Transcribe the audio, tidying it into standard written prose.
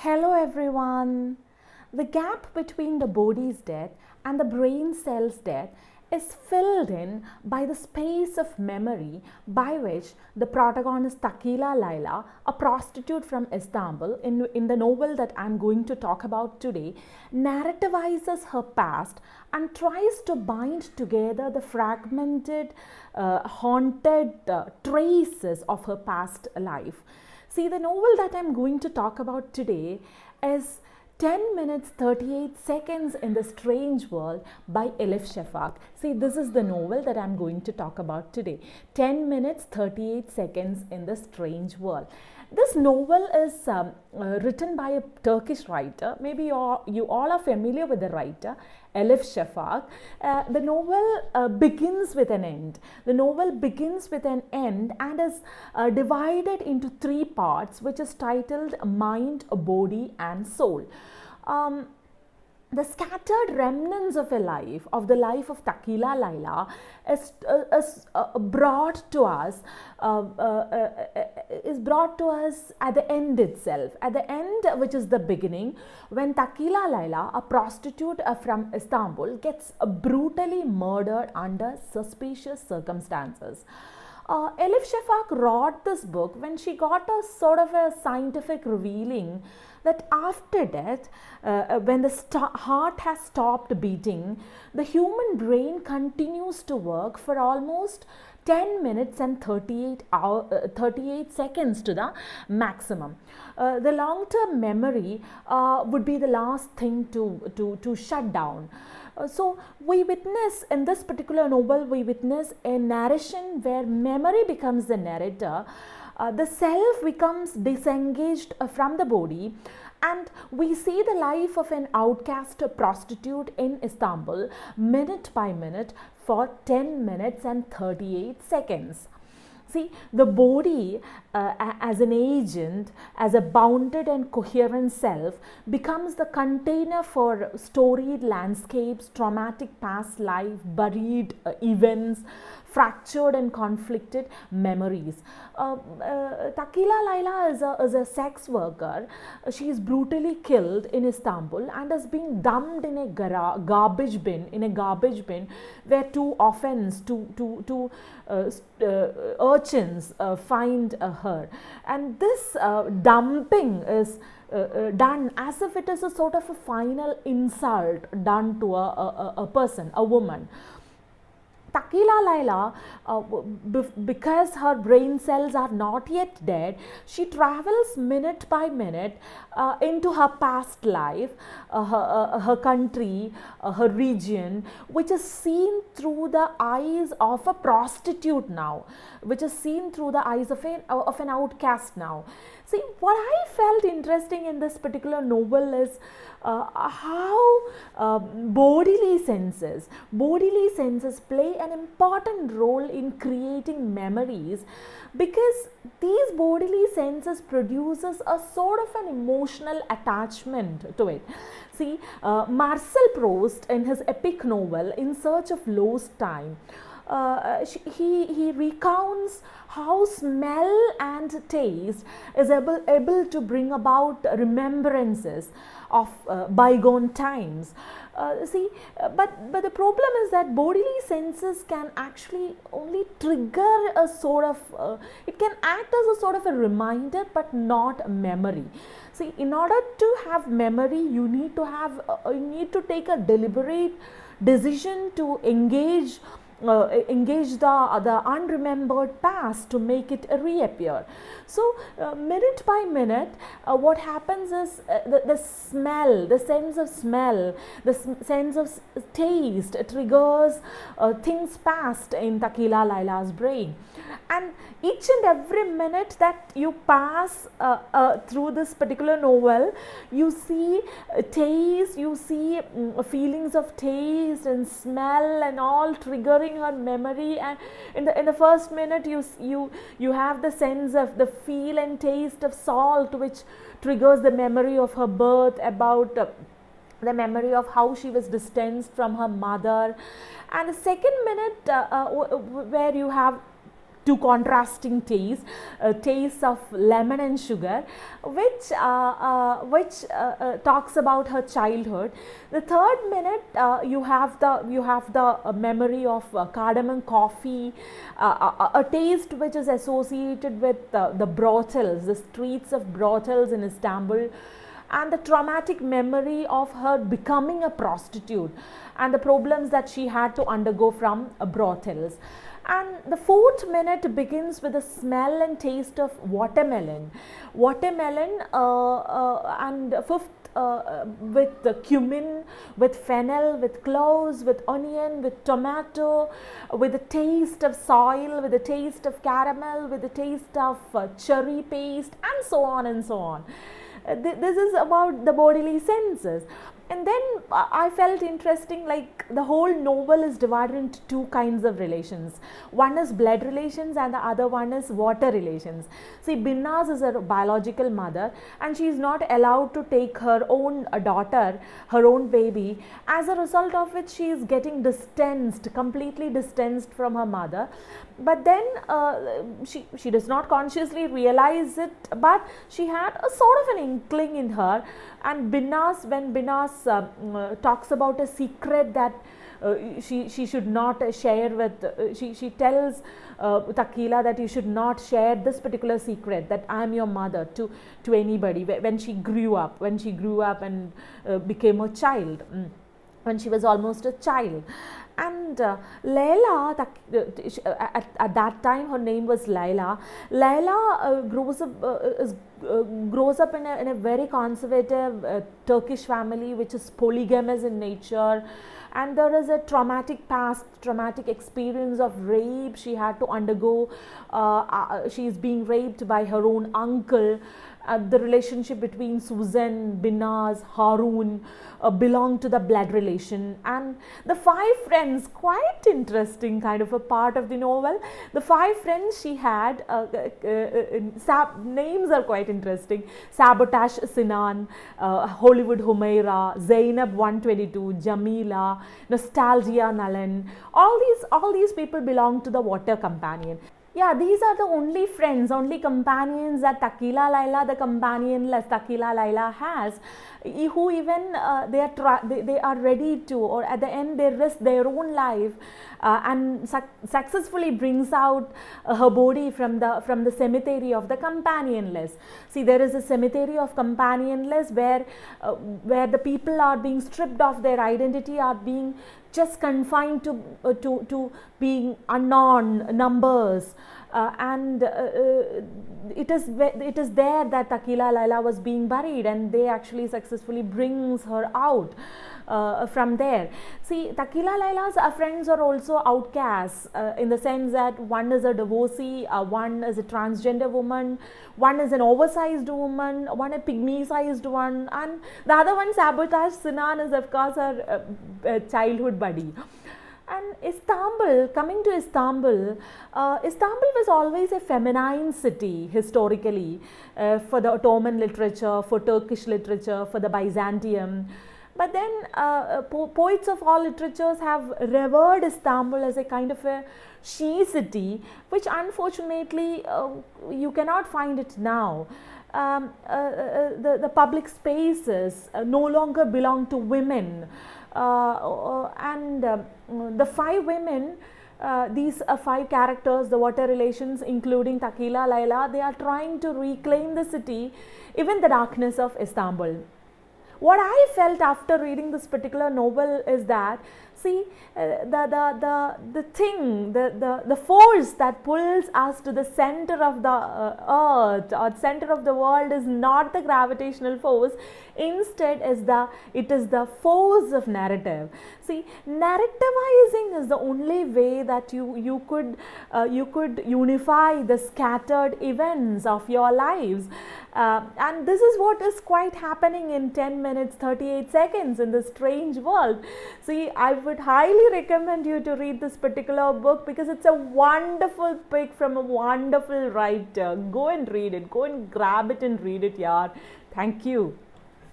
Hello everyone. The gap between the body's death and the brain cell's death is filled in by the space of memory by which the protagonist Takila Laila, a prostitute from Istanbul, in the novel that I'm going to talk about today, narrativizes her past and tries to bind together the fragmented, haunted traces of her past life. See, the novel that I'm going to talk about today is 10 minutes 38 seconds in the Strange World by Elif Shafak. See, this is the novel that I'm going to talk about today. 10 minutes 38 seconds in the Strange World. This novel is written by a Turkish writer. Maybe you all are familiar with the writer, Elif Shafak. The novel begins with an end. The novel begins with an end and is divided into three parts, which is titled Mind, Body and Soul. The scattered remnants of the life of Takila Laila is brought to us at the end itself. At the end, which is the beginning, when Takila Laila, a prostitute from Istanbul, gets brutally murdered under suspicious circumstances. Elif Shafak wrote this book when she got a sort of a scientific revealing that after death, when the heart has stopped beating, the human brain continues to work for almost 10 minutes and 38 seconds to the maximum. The long-term memory would be the last thing to shut down. So we witness, in this particular novel, we witness a narration where memory becomes the narrator, the self becomes disengaged from the body, and we see the life of an outcast prostitute in Istanbul minute by minute for 10 minutes and 38 seconds. See, the body as an agent, as a bounded and coherent self, becomes the container for storied landscapes, traumatic past life, buried events, fractured and conflicted memories. Takila Laila is a sex worker. She is brutally killed in Istanbul and is being dumped in a garbage bin, where two urchins find her, and this dumping is done as if it is a sort of a final insult done to a person, a woman. Takila Laila, because her brain cells are not yet dead, she travels minute by minute into her past life, her country, her region, which is seen through the eyes of a prostitute now, which is seen through the eyes of an outcast now. See, what I felt interesting in this particular novel is how bodily senses play an important role in creating memories, because these bodily senses produces a sort of an emotional attachment to it. See, Marcel Proust, in his epic novel In Search of Lost Time, he recounts how smell and taste is able to bring about remembrances of bygone times. But the problem is that bodily senses can actually only trigger a sort of, it can act as a sort of a reminder but not a memory. See, in order to have memory, you need to take a deliberate decision to engage the unremembered past to make it reappear. So minute by minute, what happens is the smell, the sense of smell, the sense of taste triggers things past in Takila Laila's brain. And each and every minute that you pass through this particular novel, you see taste, you see feelings of taste and smell and all triggering her memory. And in the first minute, you have the sense of the feel and taste of salt, which triggers the memory of her birth, about the memory of how she was distanced from her mother. And the second minute, where you have two contrasting tastes of lemon and sugar, which talks about her childhood. The third minute, you have the memory of cardamom coffee, a taste which is associated with the brothels, the streets of brothels in Istanbul, and the traumatic memory of her becoming a prostitute and the problems that she had to undergo from brothels. And the fourth minute begins with the smell and taste of watermelon, and fifth, with the cumin, with fennel, with cloves, with onion, with tomato, with the taste of soil, with the taste of caramel, with the taste of cherry paste, and so on and so on. This is about the bodily senses. And then I felt interesting, like the whole novel is divided into two kinds of relations. One is blood relations and the other one is water relations. See, Binnaz is her biological mother and she is not allowed to take her own daughter, her own baby, as a result of which she is getting distanced, completely distanced from her mother. But then she does not consciously realize it, but she had a sort of an inkling in her. And Binnaz, when Binnaz talks about a secret that she should not share with, she tells Takila that you should not share this particular secret, that I am your mother, to anybody, when she grew up and became a child, when she was almost a child. And Layla, at that time her name was Layla. Layla grows up in a very conservative Turkish family which is polygamous in nature, and there is a traumatic past, traumatic experience of rape she had to undergo. She is being raped by her own uncle. The relationship between Susan, Binnaz, Harun belong to the blood relation. And the five friends, quite interesting kind of a part of the novel. The five friends she had, names are quite interesting: Sabotage Sinan, Hollywood Humaira, Zainab 122, Jamila, Nostalgia Nalan. All these people belong to the water companion. Yeah, these are the only friends, only companions that Takila Layla, the companionless Takila Layla, has, who even they are ready to, or at the end they risk their own life and successfully brings out her body from the cemetery of the companionless. See, there is a cemetery of companionless where the people are being stripped of their identity, are being just confined to being unknown numbers, and it is there that Takila Layla was being buried, and they actually successfully brings her out from there. See, Takila Layla's friends are also outcasts, in the sense that one is a divorcee, one is a transgender woman, one is an oversized woman, one a pygmy sized one, and the other one, Sabotage Sinan, is of course her childhood buddy. And Istanbul, coming to Istanbul, Istanbul was always a feminine city historically, for the Ottoman literature, for Turkish literature, for the Byzantium. But then poets of all literatures have revered Istanbul as a kind of a she city, which unfortunately you cannot find it now. The public spaces no longer belong to women, and the five women, these five characters, the water relations, including Takila Layla, they are trying to reclaim the city, even the darkness of Istanbul. What I felt after reading this particular novel is that, see, the thing, the force that pulls us to the center of the earth or center of the world is not the gravitational force. Instead, it is the force of narrative. See, narrativizing is the only way that you could unify the scattered events of your lives. And this is what is quite happening in 10 minutes 38 seconds in this strange world. See, I would highly recommend you to read this particular book because it's a wonderful pick from a wonderful writer. Go and read it. Go and grab it and read it, yaar. Thank you.